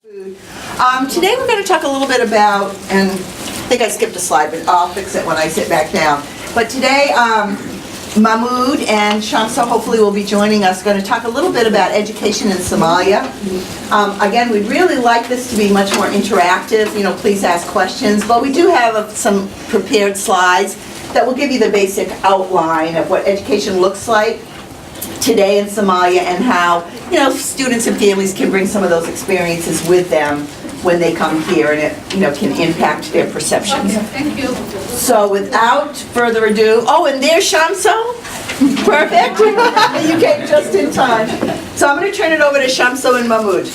Today we're going to talk a little bit about, and I think I skipped a slide, but I'll fix it when I sit back down. But today, Mahmoud and Shamsa hopefully will be joining us, going to talk a little bit about education in Somalia. Again, we'd really like this to be much more interactive, please ask questions, but we do have some prepared slides that will give you the basic outline of what education looks like today in Somalia and how, students and families can bring some of those experiences with them when they come here, and it, can impact their perceptions. Okay, thank you. So without further ado, and there's Shamsa. Perfect. You came just in time. So I'm going to turn it over to Shamsa and Mahmoud.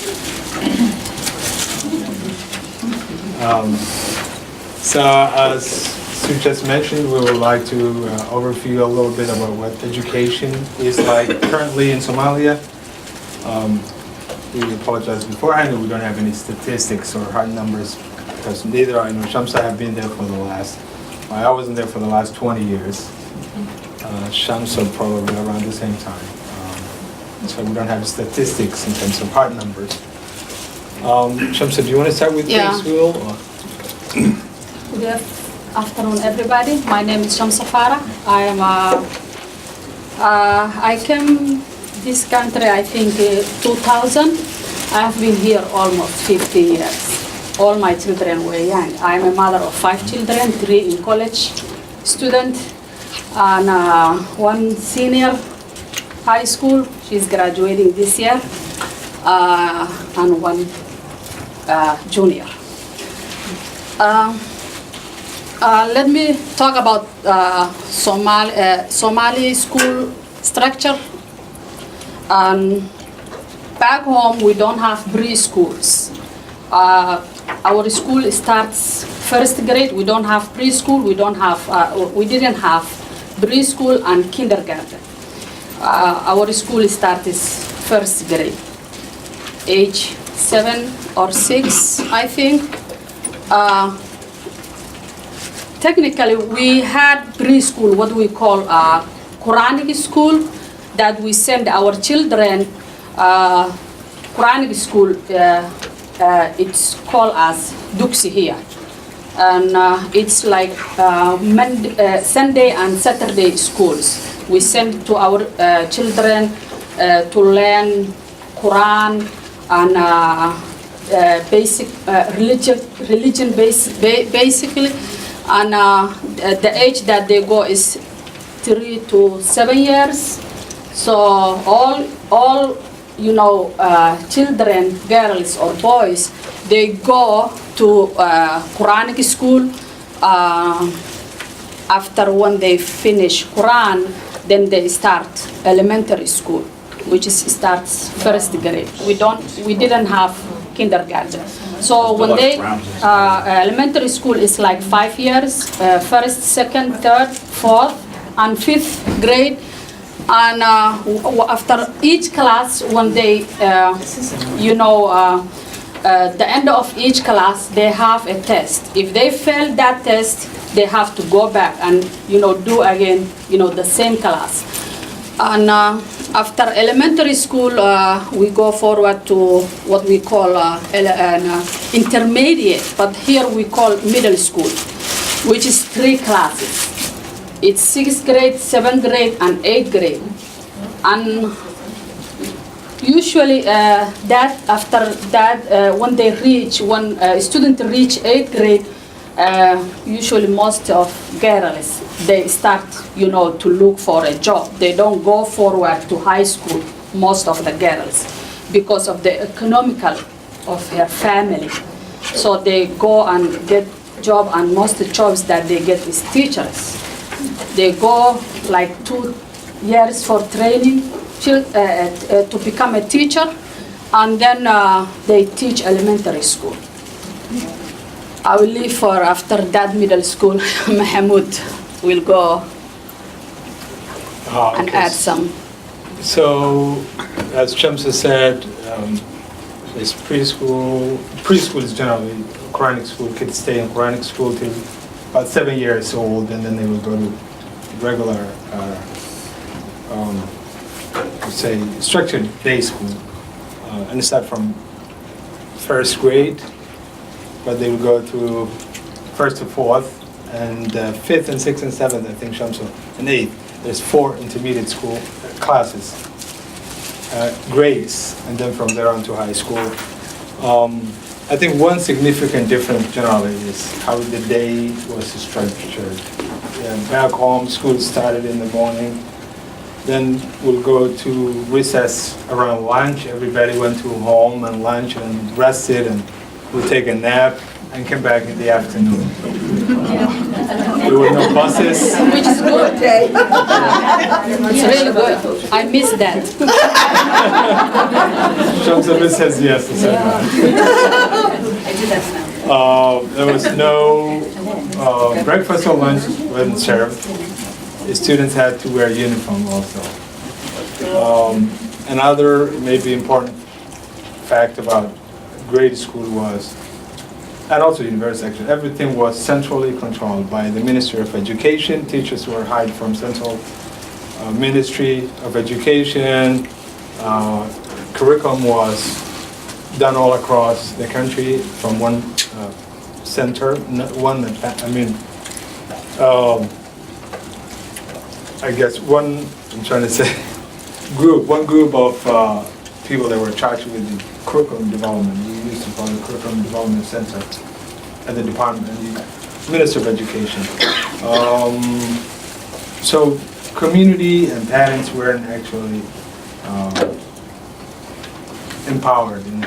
So as Sue just mentioned, we would like to overview a little bit about what education is like currently in Somalia. We apologize beforehand that we don't have any statistics or hard numbers because neither I nor Shamsa have been there for the last, I wasn't there for the last 20 years. Shamsa probably around the same time. So we don't have statistics in terms of hard numbers. Shamsa, do you want to start with Yeah. preschool? Good afternoon, everybody. My name is Shamsa Farah. I came this country, I think, 2000. I have been here almost 50 years. All my children were young. I am a mother of 5 children, 3 in college student, and one senior high school. She's graduating this year, and one junior. Let me talk about Somali school structure. Back home, we don't have preschools. Our school starts first grade. We don't have preschool. We didn't have preschool and kindergarten. Our school starts first grade, age 7 or 6, I think. Technically, we had preschool, what we call Quranic school, that we send our children. Quranic school, it's called as Duksi here. And it's like Sunday and Saturday schools. We send to our children to learn Quran and basic religion basically. And the age that they go is 3 to 7 years. So all children, girls or boys, they go to Quranic school. After when they finish Quran, then they start elementary school, which starts first grade. We didn't have kindergarten. So when they elementary school is like 5 years, first, second, third, fourth, and fifth grade. And after each class, when they, the end of each class, they have a test. If they fail that test, they have to go back and, do again, the same class. And after elementary school, we go forward to what we call intermediate, but here we call middle school, which is 3 classes. It's 6th grade, 7th grade, and 8th grade. And usually after that, when student reach 8th grade, usually most of girls, they start, to look for a job. They don't go forward to high school, most of the girls, because of the economical of her family. So they go and get job, and most of the jobs that they get is teachers. They go like 2 years for training to become a teacher, and then they teach elementary school. I will leave for after that middle school. Mahmoud will go and add some. So, as Shamsa said, it's preschool. Preschool is generally Quranic school. Kids stay in Quranic school till about 7 years old, and then they will go to regular, say, structured day school, and start from first grade, but they will go through first to fourth, and fifth and sixth and seventh, I think, Shamsu, and eighth. There's 4 intermediate school classes, grades, and then from there on to high school. I think one significant difference generally is how the day was structured. Yeah, back home, school started in the morning. Then we'll go to recess around lunch. Everybody went to home and lunch and rested, and we'll take a nap and come back in the afternoon. There were no buses. Which is good. Okay. It's really good. I miss that. Shamsa says yes. The second one. There was no breakfast or lunch wasn't served. The students had to wear uniform also. Another maybe important fact about grade school was, and also university actually, everything was centrally controlled by the Ministry of Education. Teachers were hired from Central Ministry of Education. Curriculum was done all across the country from one center, one group of people that were charged with the curriculum development. We used to call it Curriculum Development Center at the Department, the Minister of Education. So community and parents weren't actually empowered in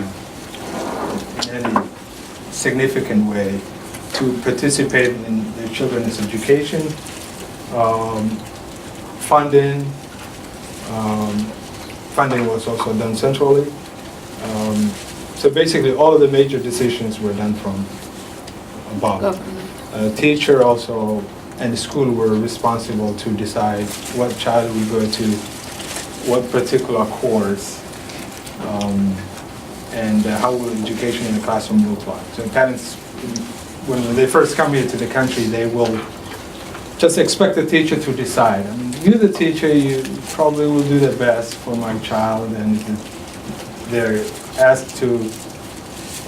any significant way to participate in their children's education. Funding was also done centrally. So basically, all of the major decisions were done from above. Teacher also and the school were responsible to decide what child would go to what particular course, and how will education in the classroom look like. So parents, when they first come here to the country, they will just expect the teacher to decide. I mean, you're the teacher, you probably will do the best for my child, and they're asked to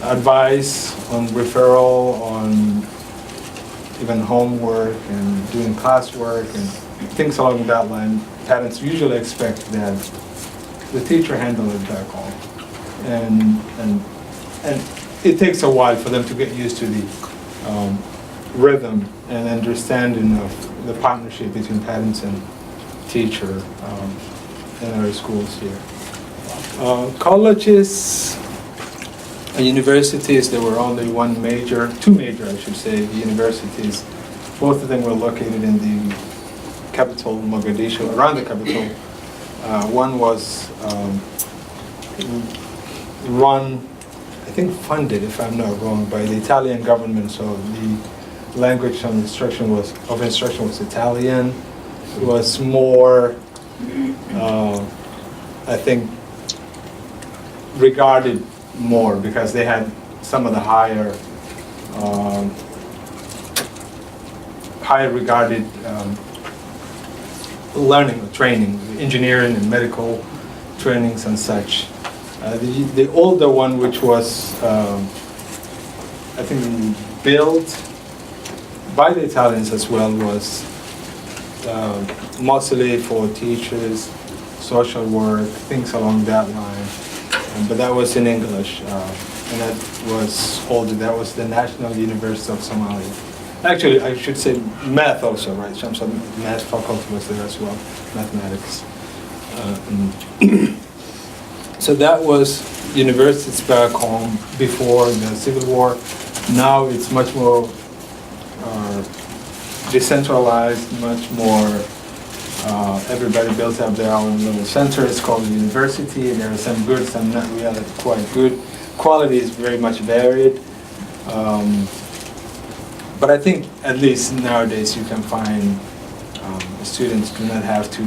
advise on referral, on even homework and doing classwork and things along that line. Parents usually expect that the teacher handle it back home. And it takes a while for them to get used to the rhythm and understanding of the partnership between parents and teacher in our schools here. Colleges and universities, there were only two major, I should say, universities. Both of them were located in the capital, Mogadishu, around the capital. One was run, I think funded, if I'm not wrong, by the Italian government, so the language of instruction was Italian. It was more, I think, regarded more because they had some of the higher regarded learning or training, engineering and medical trainings and such. The older one, which was, I think, built by the Italians as well, was mostly for teachers, social work, things along that line. But that was in English, and that was older. That was the National University of Somalia. Actually, I should say math also, right? Some math faculty was there as well, mathematics. So that was universities back home before the Civil War. Now it's much more decentralized, much more, everybody builds up their own little center. It's called a university. There are some good, some not really quite good. Quality is very much varied. But I think at least nowadays you can find students do not have to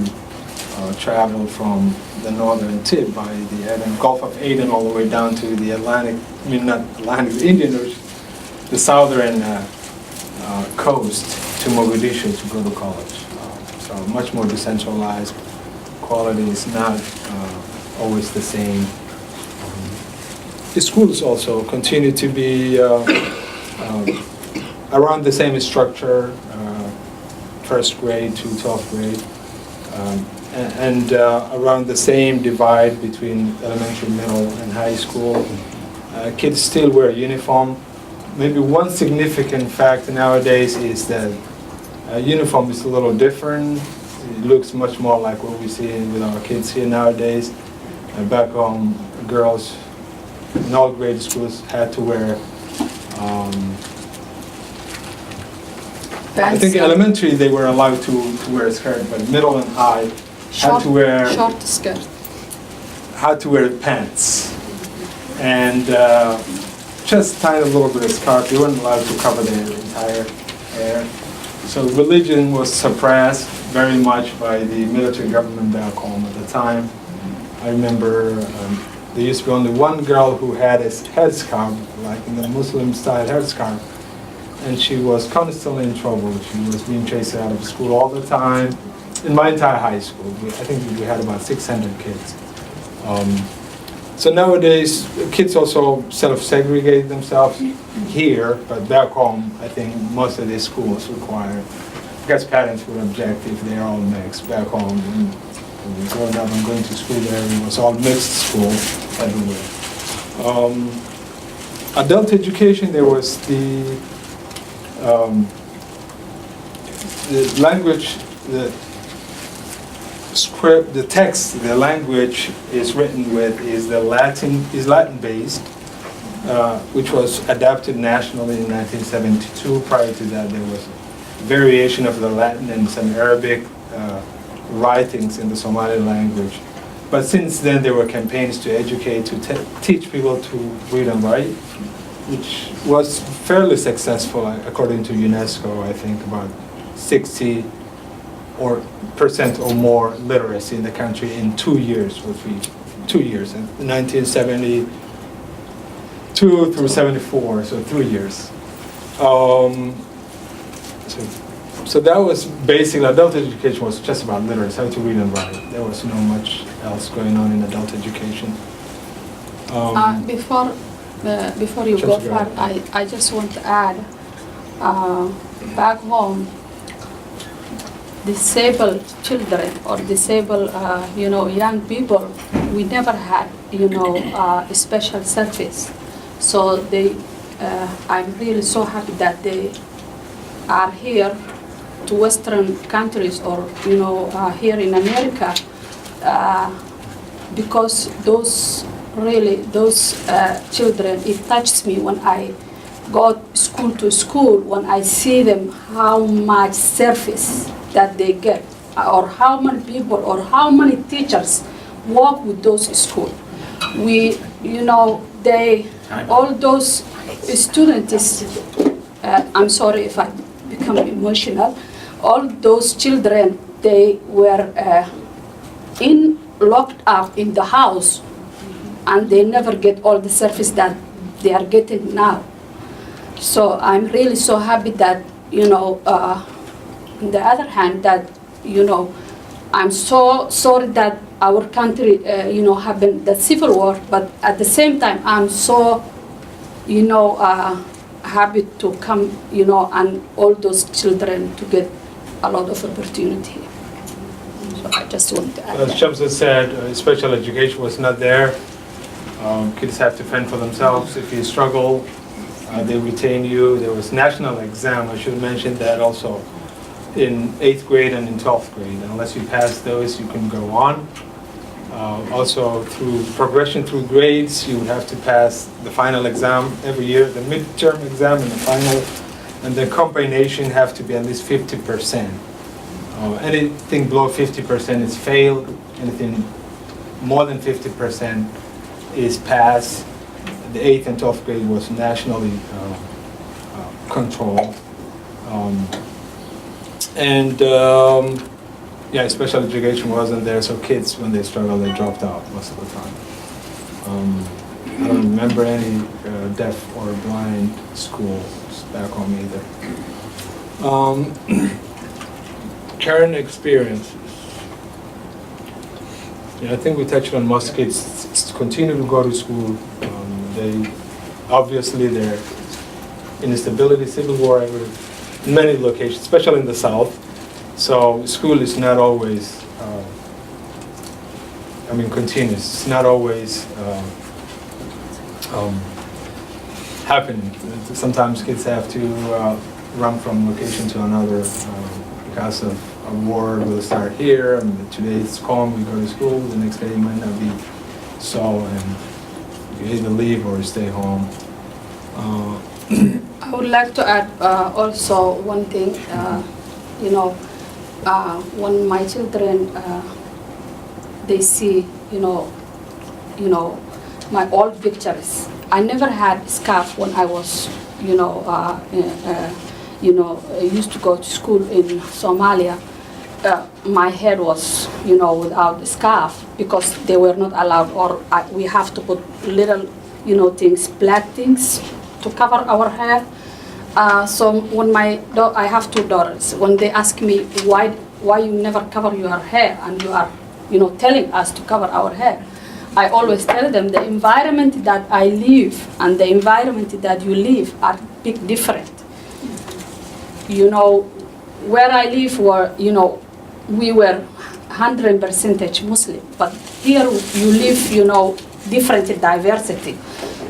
travel from the northern tip by the Gulf of Aden all the way down to the Atlantic, not Atlantic, the Indian Ocean, the southern coast to Mogadishu to go to college. So much more decentralized. Quality is not always the same. the schools also continue to be around the same structure, first grade to 12th grade, and around the same divide between elementary, middle, and high school. Kids still wear uniform. Maybe one significant fact nowadays is that uniform is a little different. It looks much more like what we see with our kids here nowadays. Back home, girls in all grade schools had to wear, I think elementary they were allowed to wear a skirt, but middle and high had to wear short skirt. had to wear pants and just tiny little bit of scarf. They weren't allowed to cover their entire hair. So religion was suppressed very much by the military government back home at the time. I remember there used to be only one girl who had a headscarf, like in the Muslim style headscarf, and she was constantly in trouble. She was being chased out of school all the time. In my entire high school, I think we had about 600 kids. So nowadays, kids also self-segregate themselves here, but back home, I think most of these schools require, I guess parents would object if they're all mixed. Back home, when growing up and going to school there, it was all mixed school everywhere. Adult education, there was the language, the script, the text, the language is written with is Latin based, which was adapted nationally in 1972. Prior to that, there was variation of the Latin and some Arabic writings in the Somali language. But since then, there were campaigns to educate, to teach people to read and write, which was fairly successful, according to UNESCO. I think about 60% or more literacy in the country in 2 years, in 1972 through 74, so 3 years. So that was basically, adult education was just about literacy, how to read and write. There was not much else going on in adult education. Before you go far, I just want to add, back home, disabled children or disabled, young people, we never had, a special service. So I'm really so happy that they are here to Western countries or, here in America, because those children, it touches me when I go school to school, when I see them, how much service that they get, or how many people or how many teachers work with those schools. All those students, I'm sorry if I become emotional, all those children, they were locked up in the house, and they never get all the service that they are getting now. So I'm really so happy that, on the other hand, that, I'm so sorry that our country, happened the civil war, but at the same time, I'm so, happy to come, and all those children to get a lot of opportunity. So I just want to add As that. Shamsa said, special education was not there. Kids have to fend for themselves. If you struggle, they retain you. There was national exam, I should mention that also, in 8th grade and in 12th grade. Unless you pass those, you can go on. Also, through progression through grades, you would have to pass the final exam every year, the midterm exam and the final, and the combination have to be at least 50%. Anything below 50% is failed. Anything more than 50% is passed. The 8th and 12th grade was nationally controlled. Special education wasn't there, so kids, when they struggled, they dropped out most of the time. I don't remember any deaf or blind schools back home either. Current experiences. I think we touched on most kids continue to go to school. They obviously their instability, civil war, in many locations, especially in the South. So school is not always, continuous. It's not always happening. Sometimes kids have to run from location to another because of a war will start here, and today it's calm, we go to school, the next day it might not be so, and you either leave or stay home. I would like to add also one thing. When my children they see, my old pictures. I never had scarf when I was, used to go to school in Somalia. My head was, without scarf because they were not allowed, or we have to put little, things, black things to cover our hair. So when I have two daughters, when they ask me why you never cover your hair and you are, telling us to cover our hair, I always tell them the environment that I live and the environment that you live are big different. Where I live we were 100% Muslim, but here you live, different diversity.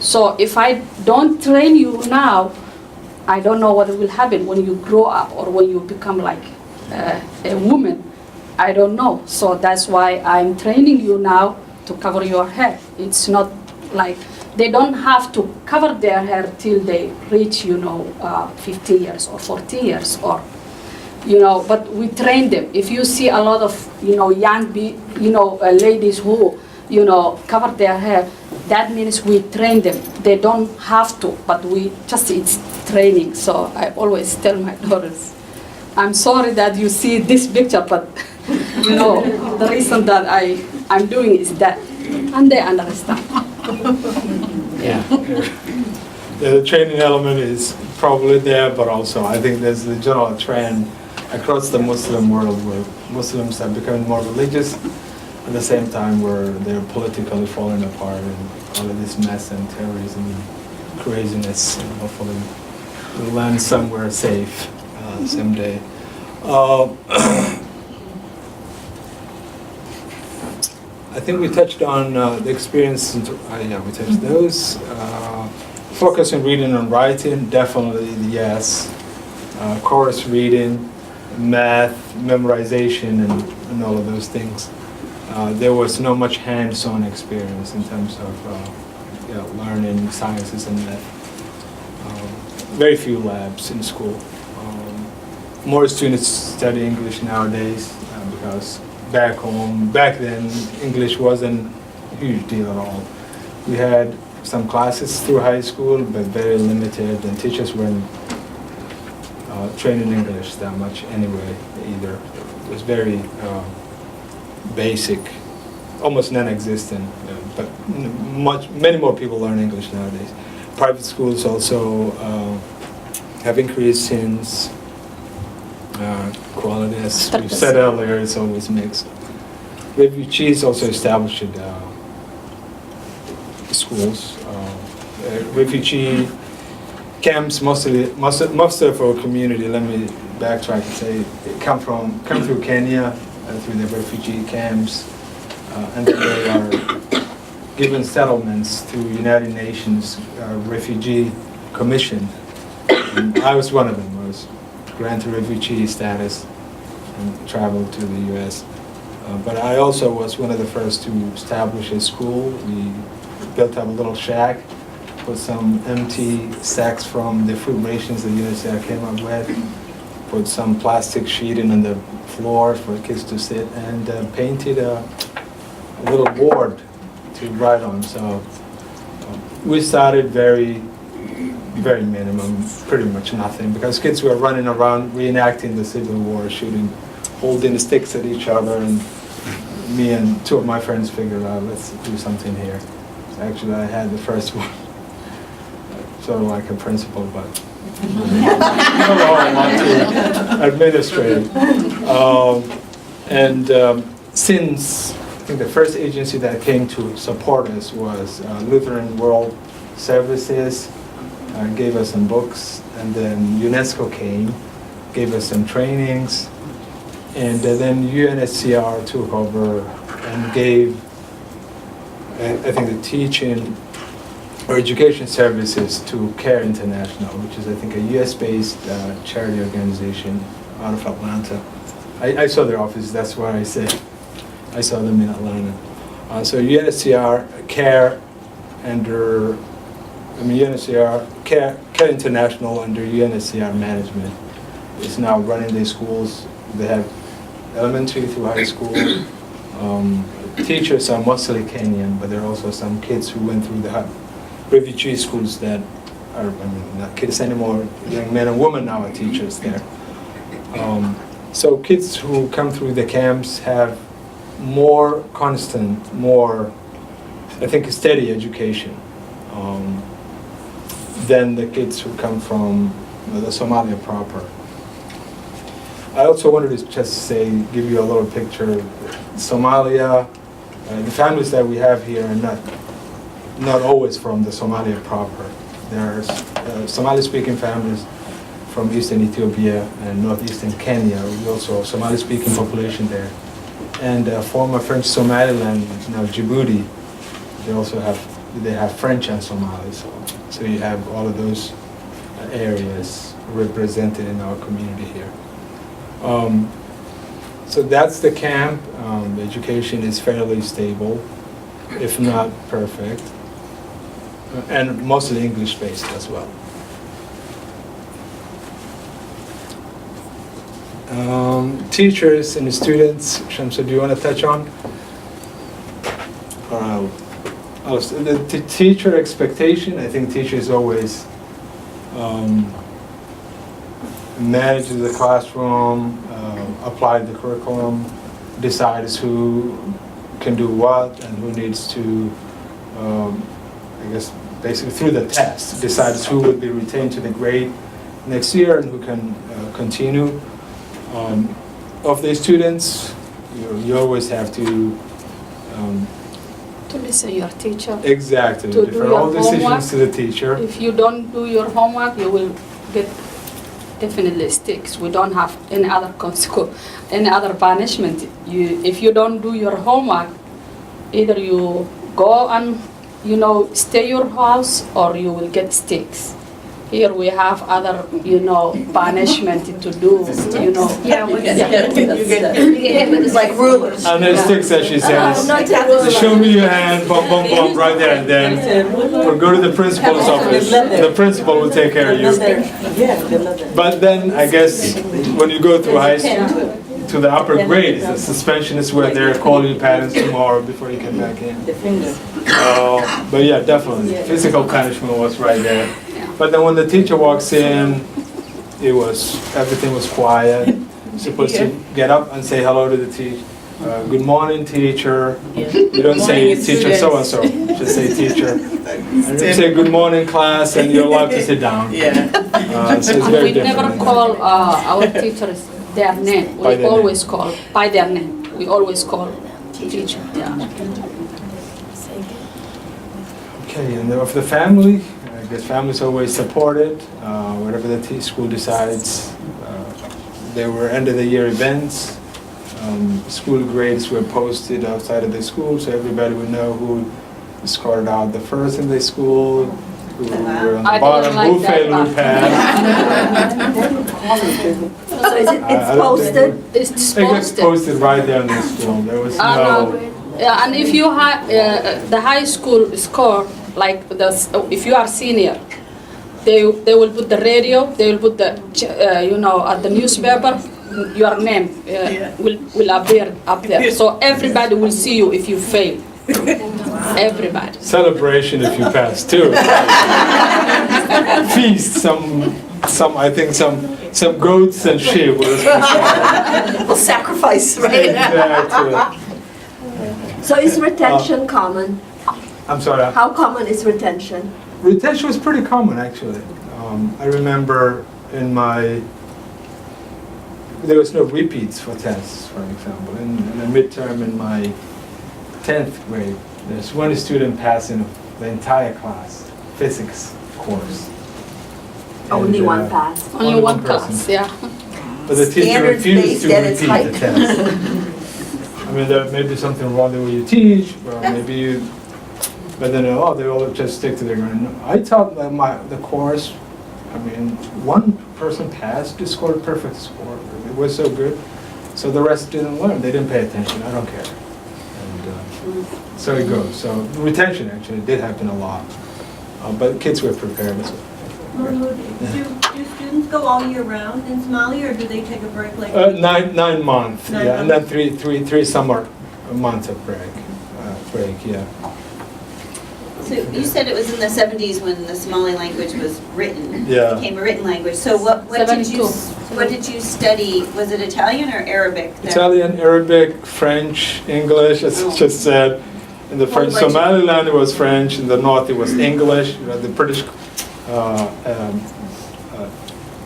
So if I don't train you now, I don't know what will happen when you grow up or when you become like a woman. I don't know. So that's why I'm training you now to cover your hair. It's not like they don't have to cover their hair till they reach, 50 years or 40 years or, but we train them. If you see a lot of, young, ladies who, cover their hair, that means we train them. They don't have to, but it's training. So I always tell my daughters, I'm sorry that you see this picture, but the reason that I'm doing is that, and they understand. Yeah. The training element is probably there, but also I think there's a general trend across the Muslim world where Muslims have become more religious at the same time where they're politically falling apart and all of this mess and terrorism and craziness, and hopefully we'll land somewhere safe someday. I think we touched on the experience. Yeah, we touched those. Focus on reading and writing, definitely yes. Chorus reading, math, memorization, and all of those things. There was not much hands-on experience in terms of learning sciences and math. Very few labs in school. More students study English nowadays because back then, English wasn't a huge deal at all. We had some classes through high school, but very limited, and teachers weren't trained in English that much anyway, either. It was very basic, almost non-existent, but many more people learn English nowadays. Private schools also have increased since quality, as we said earlier, is always mixed. Refugees also established schools. Refugee camps, most of our community, let me backtrack and say, come through Kenya, through the refugee camps, and then they are given settlements through United Nations Refugee Commission. And I was one of them. I was granted refugee status and traveled to the U.S. But I also was one of the first to establish a school. We built up a little shack, put some empty sacks from the food rations that UNICEF came up with, put some plastic sheeting on the floor for kids to sit, and painted a little board to write on. So we started very minimum, pretty much nothing, because kids were running around reenacting the Civil War, holding sticks at each other, and me and two of my friends figured out, let's do something here. So actually, I had the first one, sort of like a principal, but I don't know how I want to administrate. Since I think the first agency that came to support us was Lutheran World services, gave us some books, and then UNESCO came, gave us some trainings, and then UNHCR took over and gave, I think, the teaching or education services to CARE International, which is, I think, a US-based charity organization out of Atlanta. I saw their office, that's why I said I saw them in Atlanta. So UNHCR, CARE, under, UNHCR, CARE International under UNHCR management is now running their schools. They have elementary through high school. Teachers are mostly Kenyan, but there are also some kids who went through the refugee schools that are, not kids anymore, young men and women now are teachers there. So kids who come through the camps have more constant, more, I think, steady education than the kids who come from the Somalia proper. I also wanted to just say, give you a little picture. Somalia, the families that we have here are not always from the Somalia proper. There are Somali-speaking families from eastern Ethiopia and northeastern Kenya. We also have Somali-speaking population there. And former French Somaliland, now Djibouti, they have French and Somali. So you have all of those areas represented in our community here. So that's the camp. The education is fairly stable, if not perfect, and mostly English-based as well. Teachers and students, Shamsa, do you want to touch on? The teacher expectation, I think teachers always manage the classroom, apply the curriculum, decides who can do what and who needs to, I guess, basically through the test, decides who will be retained to the grade next year and who can continue. Of the students, you always have to listen to your teacher. Exactly. To do defer your all decisions homework. to the teacher. If you don't do your homework, you will get definitely sticks. We don't have any other any other punishment. If you don't do your homework, either you go and stay your house or you will get sticks. Here we have other punishment to do. Yeah, It's like rulers. And there's sticks, as she says. Show me your hand, bum, bum, bum, right there, and then, or go to the principal's office. The principal will take care of you. But then, I guess, when you go through high school, to the upper grades, the suspension is where they're calling you parents tomorrow before you come back in. But yeah, definitely, physical punishment was right there. But then when the teacher walks in, everything was quiet. You're supposed to get up and say hello to the teacher. Good morning, teacher. You don't say teacher so-and-so, just say teacher. And you say good morning, class, and you're allowed to sit down. So it's very We never different. call our teachers their name. By We their always call by their name. We always call teacher. Yeah. Okay, and of the family, I guess families always supported, whatever the school decides. There were end of the year events. School grades were posted outside of the school, so everybody would know who scored out the first in the school, who were on the I bottom, didn't like who that failed, who passed. So is I don't think posted? It's It gets posted. posted right there in the school. There was no. And if you the high school score, like if you are senior, they will put the radio, they will put the at the newspaper, your name will appear up there. So everybody will see you if you fail. Everybody. Celebration if you pass too. Feast, I think some goats and sheep was Well, sacrifice, right? exactly. So is retention common? I'm sorry. How common is retention? Retention was pretty common actually. I remember there was no repeats for tests, for example. In the midterm in my 10th grade, there's one student passing the entire class. physics course. Only And, one pass. Only one person. class, yeah. But the teacher Standards refused to based at its repeat the height. test. I mean, there may be something wrong the way you teach, or maybe you, but then, oh, they all just stick to their gun. I taught the course, I mean, one person passed, they scored a perfect score. It was so good. So the rest didn't learn, they didn't pay attention, I don't care. And so it goes. So retention actually did happen a lot, but kids were prepared. So. Mahmoud, do students go all year round in Somalia, or do they take a break like? 9 months, 9 yeah, and then months. three summer months of break, yeah. So you said it was in the 70s when the Somali language was written. Yeah. Became a written language. So what did you study? Was it Italian or Arabic? Italian, Arabic, French, English, as I just said. In the French, bunch of- Somaliland it was French, in the north it was English. You know, the British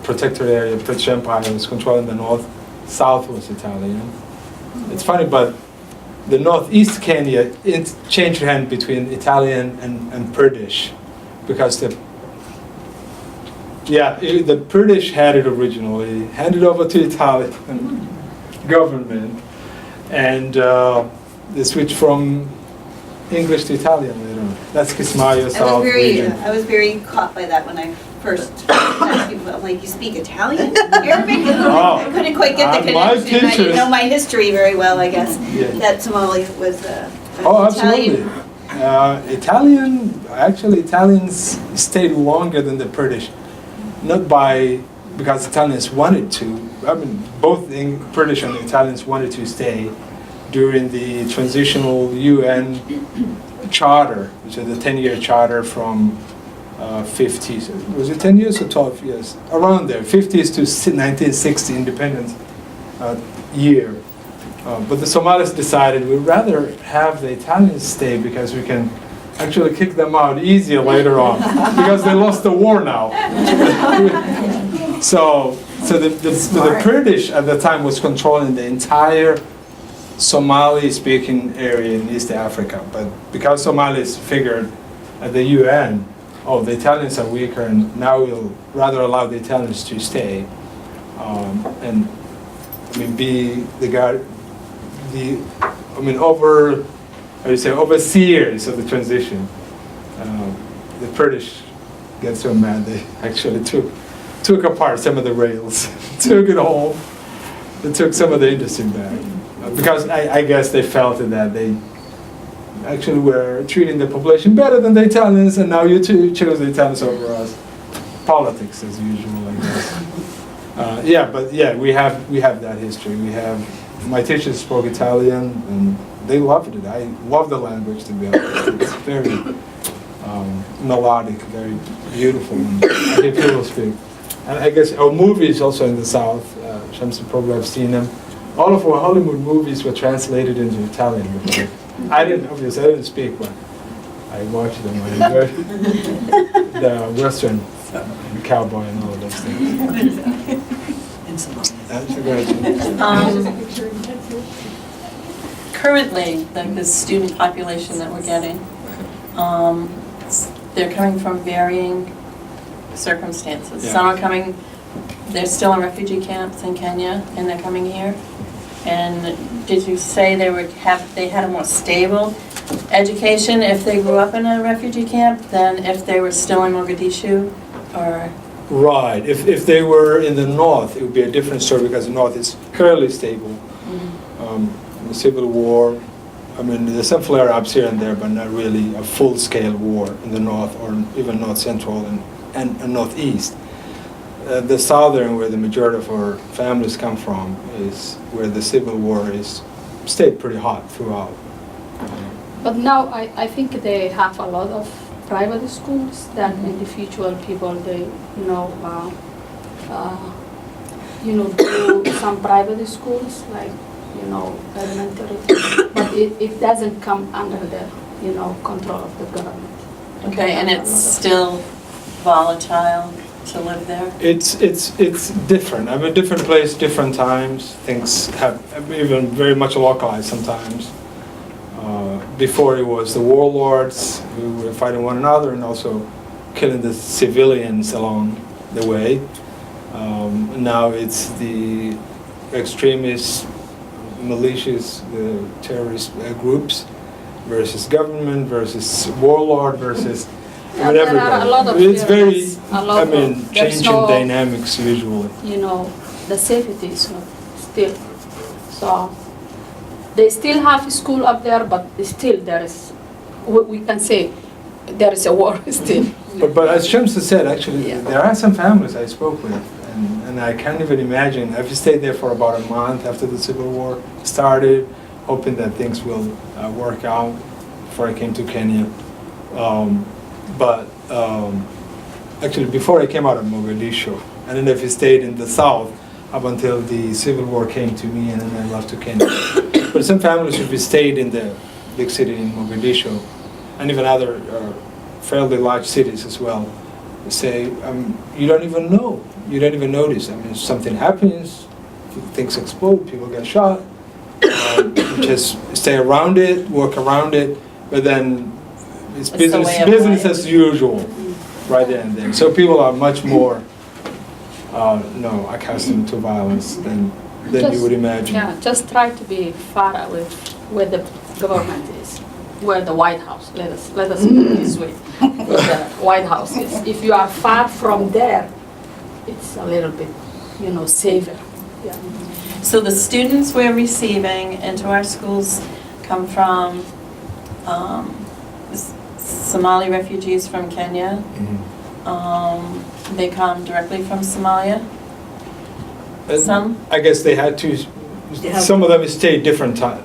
protectorate area, British Empire was controlling the north. South was Italian. It's funny, but the northeast Kenya, it changed hand between Italian and British, because the British had it originally, handed over to Italian government, and they switched from English to Italian later on. That's Kismayo South region. I was very caught by that when I first asked people. I'm like, you speak Italian? Arabic? Oh. I couldn't quite get the My connection. I didn't teachers- know my history very well, I guess. Yeah. That Somali was Oh, Italian. absolutely. Italians stayed longer than the British. Not because Italians wanted to. I mean, both the British and the Italians wanted to stay during the transitional UN charter, which is the 10-year charter from 50s. Was it 10 years or 12 years? Around there, 50s to 1960 independence year. But the Somalis decided we'd rather have the Italians stay because we can actually kick them out easier later on because they lost the war now. So the British at the time was controlling the entire Somali-speaking area in East Africa. But because Somalis figured at the UN, oh, the Italians are weaker, and now we'll rather allow the Italians to stay and I mean be overseers of the transition. The British get so mad they actually took apart some of the rails, took it home, and took some of the industry back. Because I guess they felt that they actually were treating the population better than the Italians, and now you two chose the Italians over us. Politics as usual, I guess. We have that history. My teachers spoke Italian, and they loved it. I love the language, to be honest. It's very melodic, very beautiful. And I hear people speak. And I guess our movies also in the South, Shamsa probably have seen them. All of our Hollywood movies were translated into Italian before. I didn't speak, but I watched them. I heard the Western cowboy and all of those things. That's a great Currently, the student population that we're getting, they're coming from varying circumstances. Yeah. Some are coming, they're still in refugee camps in Kenya, and they're coming here. And did you say they had a more stable education if they grew up in a refugee camp than if they were still in Mogadishu, or? Right. If they were in the north, it would be a different story because the north is fairly stable. The Civil War, I mean, there's some flare-ups here and there, but not really a full-scale war in the north or even north central and northeast. The southern, where the majority of our families come from, is where the Civil War stayed pretty hot throughout. But now I think they have a lot of private schools that individual people they do some private schools like elementary, but it doesn't come under the control of the government. Okay, and it's still volatile to live there? It's different. I mean, different place, different times. Things have even very much localized sometimes. Before it was the warlords who were fighting one another, and also killing the civilians along the way. Now it's the extremist militias, the terrorist groups versus government versus warlord versus Yeah, there are a lot of it's very, difference, a lot of- there's changing no- dynamics usually. You know, the safety is not still. So they still have school up there, but still there is, we can say, there is a war still. But as Shamsa said, actually, Yeah. there are some families I spoke with, and I can't even imagine. I've stayed there for about a month after the Civil War started, hoping that things will work out before I came to Kenya. Actually, before I came out of Mogadishu, and then if I stayed in the south up until the Civil War came to me, and then I left to Kenya. But some families who stayed in the big city in Mogadishu, and even other fairly large cities as well, say, you don't even know, you don't even notice. I mean, something happens, things explode, people get shot, just stay around it, work around it, but then it's It's the way of business life. as usual, right there and then. So people are much more, accustomed to violence than you Just- would imagine. Yeah, just try to be far away where the government is, where the White House, let us put it this way, where the White House is. If you are far from there, it's a little bit, safer. Yeah. So the students we're receiving into our schools come from Somali refugees from Kenya. Mhm. They come directly from Somalia. And Some? I guess they had to, some of them stayed different time,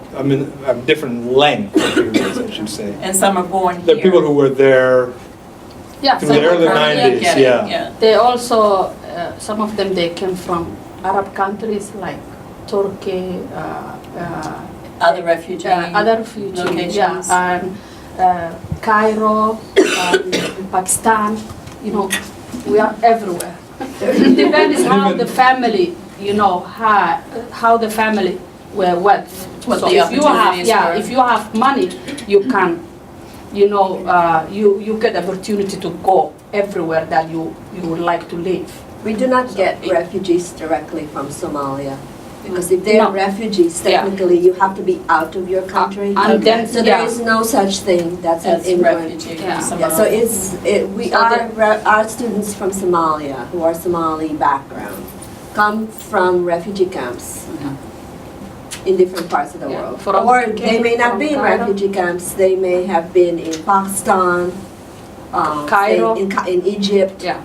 different length of periods, I should say. And some are born here. The people who were there Yeah, in some the of early them- Permanently 90s, getting, yeah. They also, some of them, they came from Arab countries like Turkey, Other refugee other refugees, locations. yeah, and Cairo, Pakistan, we are everywhere. It depends how the family, how the family were wealth. What So the if you have, opportunities were. if you have money, you can, you get opportunity to go everywhere that you would like to live. We do not get refugees directly from Somalia. Because if they're No. refugees, Yeah. technically you have to be out of your country. And then, So there yeah. is no such thing that's an As immigrant. refugee Yeah. from Yeah, so Somalia. we So are, our students from Somalia, who are Somali background, come from refugee camps in different parts of the Yeah, world. from Or they may not from be in Cairo. refugee camps, they may have been in Pakistan, Cairo. in Egypt, Yeah.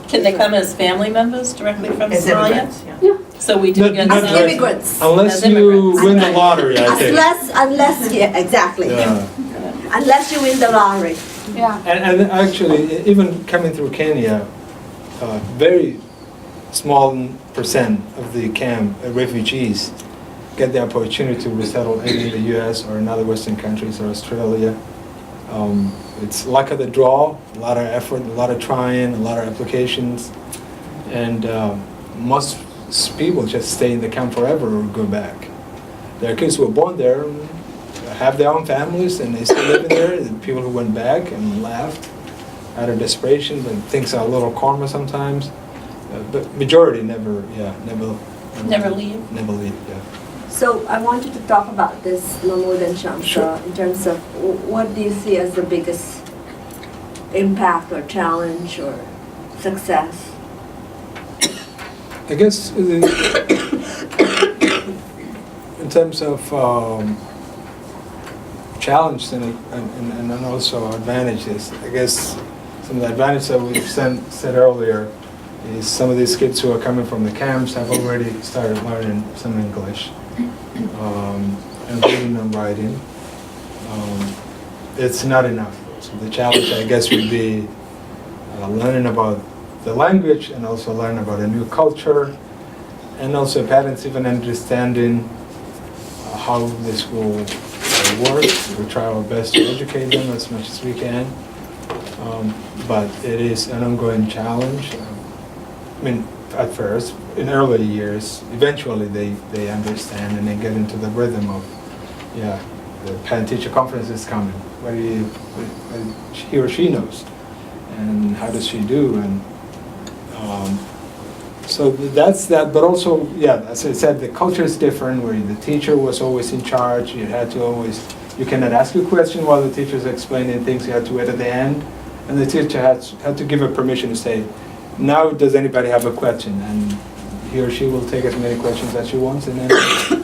Can they come as family members directly from As Somalia? immigrants, yeah. So we do Not- get not As some. immigrants. Unless As you immigrants. win the lottery, I think. Unless, yeah, exactly. Yeah. Unless you win the lottery. Yeah. And actually, even coming through Kenya, very small percent of the camp refugees get the opportunity to resettle in the U.S. or in other Western countries or Australia. It's luck of the draw, a lot of effort, a lot of trying, a lot of applications, and most people just stay in the camp forever or go back. There are kids who were born there, have their own families, and they still living there. The people who went back and left out of desperation, but things are a little calmer sometimes. But majority never leave. Never leave, yeah. So I wanted to talk about this, Mahmood and Shamsa, Sure. in terms of what do you see as the biggest impact or challenge or success? I guess in terms of challenge and also advantages, I guess some of the advantages that we've said earlier is some of these kids who are coming from the camps have already started learning some English and reading and writing. It's not enough. So the challenge, I guess, would be learning about the language and also learn about a new culture, and also parents even understanding how the school works. We try our best to educate them as much as we can, but it is an ongoing challenge. I mean, at first, in early years, eventually they understand and they get into the rhythm of, the parent-teacher conference is coming, he or she knows. and how does she do, and so that's that. But also, yeah, as I said, the culture is different, where the teacher was always in charge. You had to always, you cannot ask a question while the teacher's explaining things. You had to wait at the end, and the teacher had to give her permission to say, now does anybody have a question? And he or she will take as many questions as she wants and then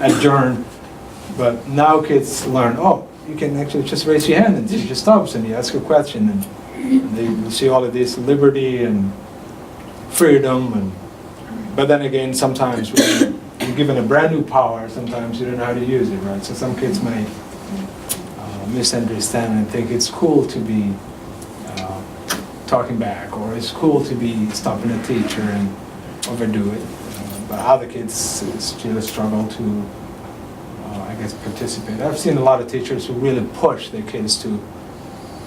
adjourn. But now kids learn, oh, you can actually just raise your hand and she just stops and you ask a question, and they will see all of this liberty and freedom. But then again, sometimes when you're given a brand new power, sometimes you don't know how to use it, right? So some kids may misunderstand and think it's cool to be talking back, or it's cool to be stopping a teacher and overdo it. But other kids still struggle to, I guess, participate. I've seen a lot of teachers who really push their kids to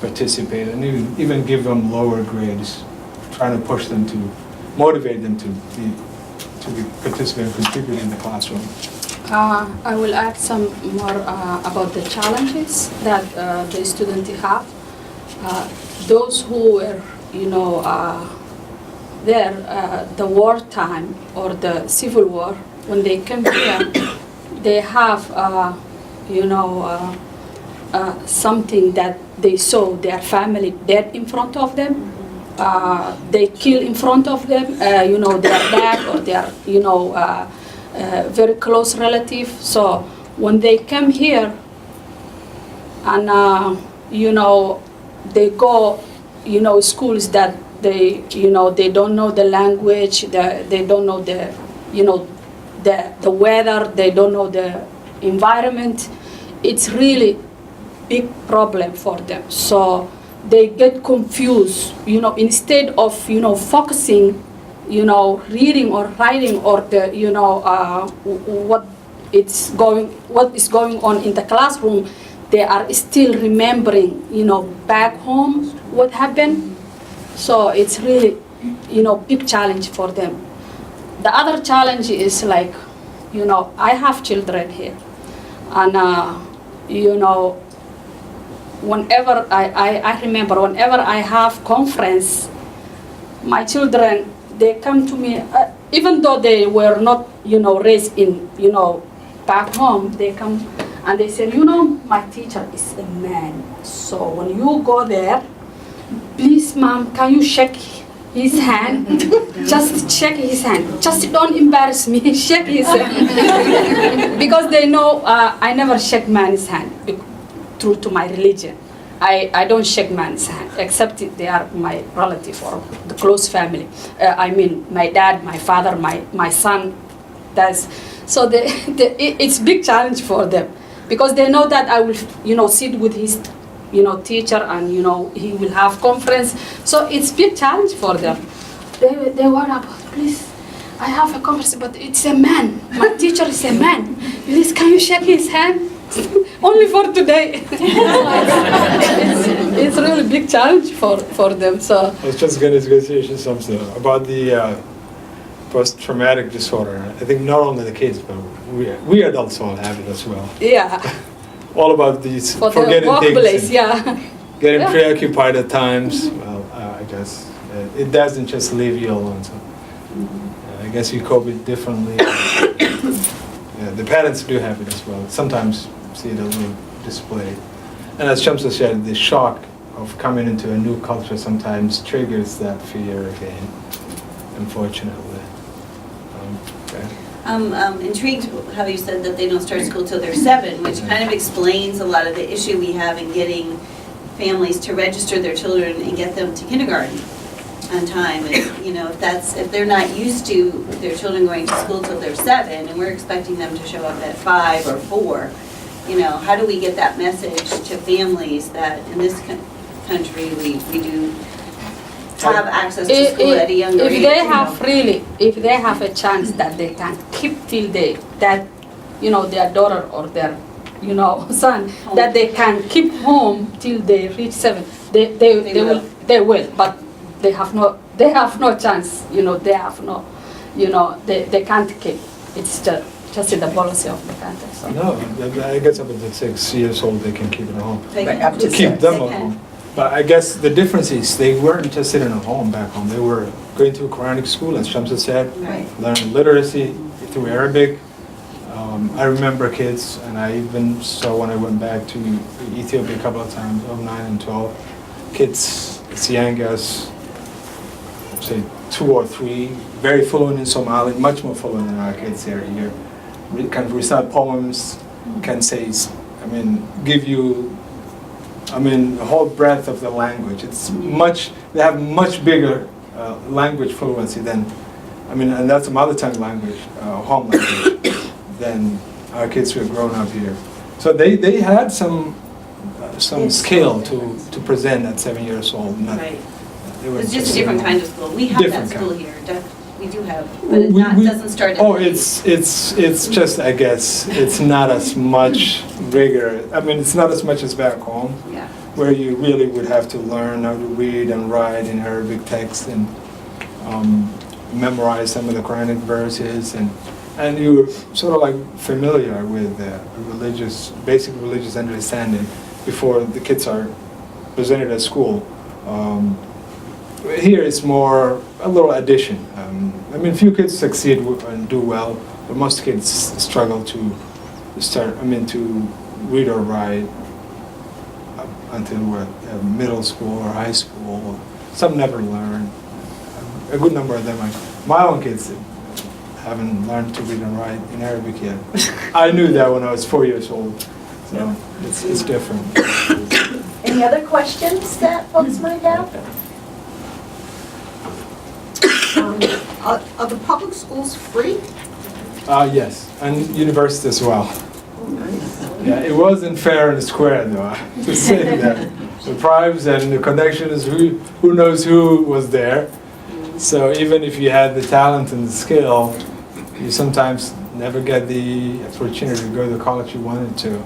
participate and even give them lower grades, trying to push them to motivate them to participate and contribute in the classroom. I will add some more about the challenges that the students have. Those who were, there, the wartime or the civil war, when they come here, they have, something that they saw their family dead in front of them. They kill in front of them, their dad or their, very close relative. So when they come here and, they go, schools that they don't know the language, they don't know the weather, they don't know the environment. It's really big problem for them. So they get confused, instead of, focusing, reading or writing or the, what is going on in the classroom, they are still remembering, back home what happened. So it's really, big challenge for them. The other challenge is like, I have children here, and whenever I remember whenever I have conference, my children, they come to me, even though they were not, raised in, back home, they come and they say, my teacher is a man. So when you go there, please, ma'am, can you shake his hand? Just shake his hand. Just don't embarrass me. Shake his hand. Because they know I never shake man's hand true to my religion. I don't shake man's hand, except they are my relative or the close family. I mean, my dad, my father, my son. So it's big challenge for them, because they know that I will, sit with his, teacher, and he will have conference. So it's big challenge for them. They worry about, please, I have a conference, but it's a man. My teacher is a man. Please, can you shake his hand? Only for today. It's really big challenge for them. So I was just going to say something about the post-traumatic disorder. I think not only the kids, but we adults all have it as well. yeah, All about these for the forgetting workplace, things, yeah. getting Yeah. preoccupied at times. Well, I guess it doesn't just leave you alone. So I guess you cope it differently. Yeah, the parents do have it as well. Sometimes see it a little displayed. And as Shamsa said, the shock of coming into a new culture sometimes triggers that fear again, unfortunately. Okay. I'm intrigued how you said that they don't start school till they're 7, which kind of explains a lot of the issue we have in getting families to register their children and get them to kindergarten on time. And, if they're not used to their children going to school till they're 7, and we're expecting them to show up at 5 or 4, how do we get that message to families that in this country we do have access to school at a younger age? If they have a chance that they can keep till their daughter or their, son, that they can keep home till they reach 7, they will, but they have no chance, they have no, they can't keep. It's just the policy of the country. So. No, I guess up until 6 years old they can keep it at home. They Right, can- up to Keep 6. them They at can. home. But I guess the difference is they weren't just sitting at home back home. They were going to a Quranic school, as Shamsa said, Right. learning literacy through Arabic. I remember kids, and I even saw when I went back to Ethiopia a couple of times, 09 and 12, kids as young as, say, 2 or 3, very fluent in Somali, much more fluent than our kids here. Can recite poems, can say, give you, a whole breadth of the language. They have much bigger language fluency than, and that's a mother tongue language, home language, than our kids who have grown up here. So they had some skill to present at 7 years old. Right. It was It's just a different kind of school. We have that Different school kind. here, we do have, but it doesn't start at. Oh, it's just, I guess, it's not as much rigor. It's not as much as back home, Yeah. where you really would have to learn how to read and write in Arabic text and memorize some of the Quranic verses, and you're sort of like familiar with basic religious understanding before the kids are presented at school. Here it's more a little addition. Few kids succeed and do well, but most kids struggle to to read or write up until middle school or high school. Some never learn. A good number of them, my own kids, haven't learned to read and write in Arabic yet. I knew that when I was 4 years old, so it's different. Any other questions that folks might have? Are the public schools free? Yes, and university as well. Yeah, it wasn't fair and square though, I have to say that. The bribes and the connections, who knows who was there. So even if you had the talent and the skill, you sometimes never get the opportunity to go to the college you wanted to.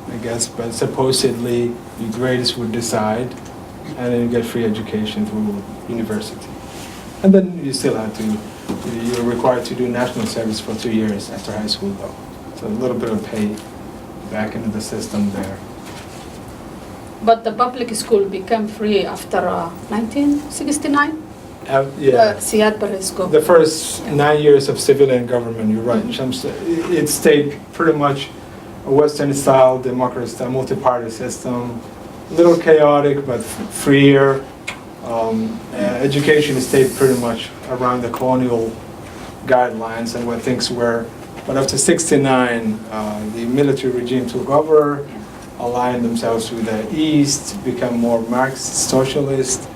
I guess, but supposedly your grades would decide, and then you get free education through university. And then you still have to, you're required to do national service for 2 years after high school though. So a little bit of pay back into the system there. But the public school became free after 1969? Yeah. Siad Barre school. The first 9 years of civilian government, you're right, Shamsa, it stayed pretty much a Western-style, democracy-style, multi-party system, a little chaotic but freer. Education stayed pretty much around the colonial guidelines and what things were. But after '69, the military regime took over, aligned themselves with the East, become more Marxist, socialist,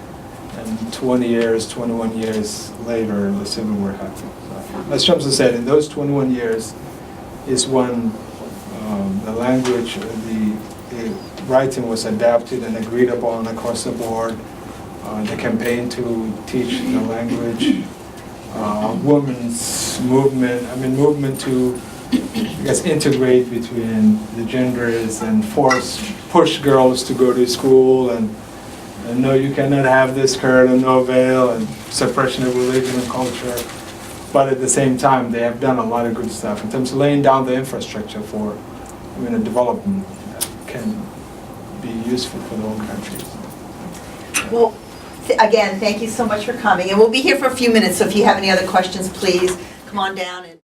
and 21 years later, the Civil War happened. So, as Shamsa said, in those 21 years is when the language, the writing was adapted and agreed upon across the board. The campaign to teach the language, women's movement, movement to, I guess, integrate between the genders and push girls to go to school and no, you cannot have this skirt and no veil and suppression of religion and culture. But at the same time, they have done a lot of good stuff in terms of laying down the infrastructure for, a development that can be useful for the whole country. Well, again, thank you so much for coming, and we'll be here for a few minutes, so if you have any other questions, please come on down and